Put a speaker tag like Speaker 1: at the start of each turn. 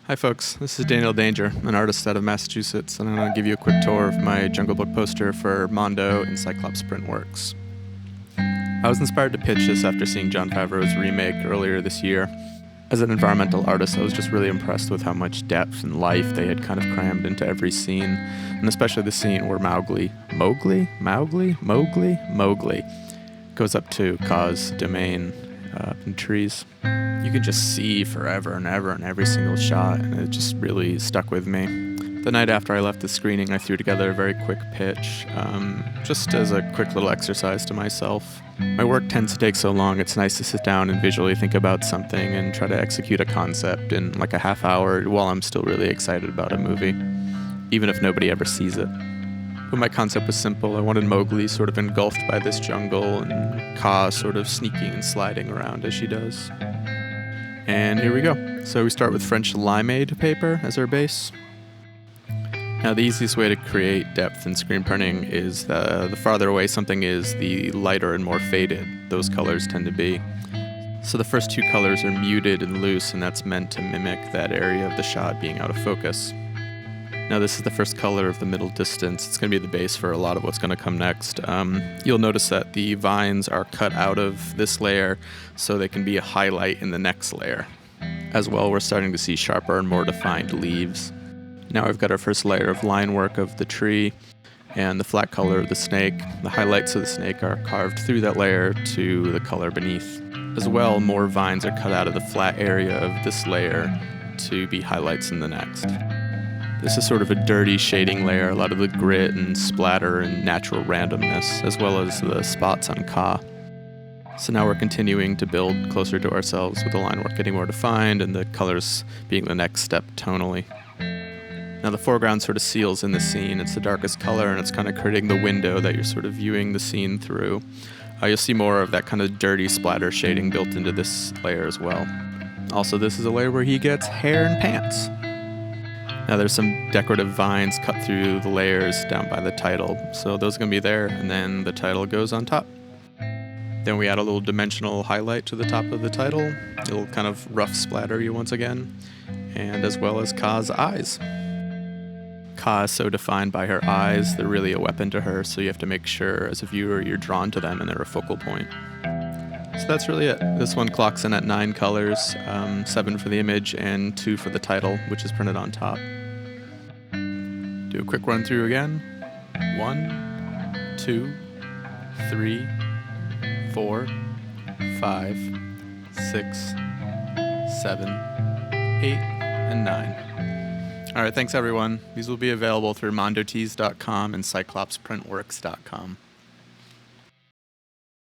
Speaker 1: Hi folks, this is Daniel Danger, an artist out of Massachusetts, and I'm going to give you a quick tour of my Jungle Book poster for Mondo and Cyclops Printworks. I was inspired to pitch this after seeing Jon Favreau's remake earlier this year. As an environmental artist, I was just really impressed with how much depth and life they had kind of crammed into every scene, and especially the scene where Mowgli goes up to Kaa's domain in trees. You can just see forever and ever in every single shot, and it just really stuck with me. The night after I left the screening, I threw together a very quick pitch, just as a quick little exercise to myself. My work tends to take so long, it's nice to sit down and visually think about something and try to execute a concept in like a half hour while I'm still really excited about a movie, even if nobody ever sees it. But my concept was simple. I wanted Mowgli sort of engulfed by this jungle and Kaa sort of sneaking and sliding around as she does. And here we go. So we start with French limeade paper as our base. Now the easiest way to create depth in screen printing is the farther away something is, the lighter and more faded those colors tend to be. So the first two colors are muted and loose, and that's meant to mimic that area of the shot being out of focus. Now this is the first color of the middle distance. It's going to be the base for a lot of what's going to come next. You'll notice that the vines are cut out of this layer so they can be a highlight in the next layer. As well, we're starting to see sharper and more defined leaves. Now we've got our first layer of line work of the tree and the flat color of the snake. The highlights of the snake are carved through that layer to the color beneath. As well, more vines are cut out of the flat area of this layer to be highlights in the next. This is sort of a dirty shading layer, a lot of the grit and splatter and natural randomness, as well as the spots on Kaa. So now we're continuing to build closer to ourselves with the line work getting more defined and the colors being the next step tonally. Now the foreground sort of seals in the scene. It's the darkest color and it's kind of creating the window that you're sort of viewing the scene through. You'll see more of that kind of dirty splatter shading built into this layer as well. Also, this is a layer where he gets hair and pants. Now there's some decorative vines cut through the layers down by the title, so those are going to be there, and then the title goes on top. Then we add a little dimensional highlight to the top of the title. It'll kind of rough splatter you once again, and as well as Kaa's eyes. Kaa is so defined by her eyes, they're really a weapon to her, so you have to make sure as a viewer you're drawn to them and they're a focal point. So that's really it. This one clocks in at 9 colors, 7 for the image and 2 for the title, which is printed on top. Do a quick run through again. 1, 2, 3, 4, 5, 6, 7, 8, and 9. All right, thanks everyone. These will be available through mondotees.com and cyclopsprintworks.com.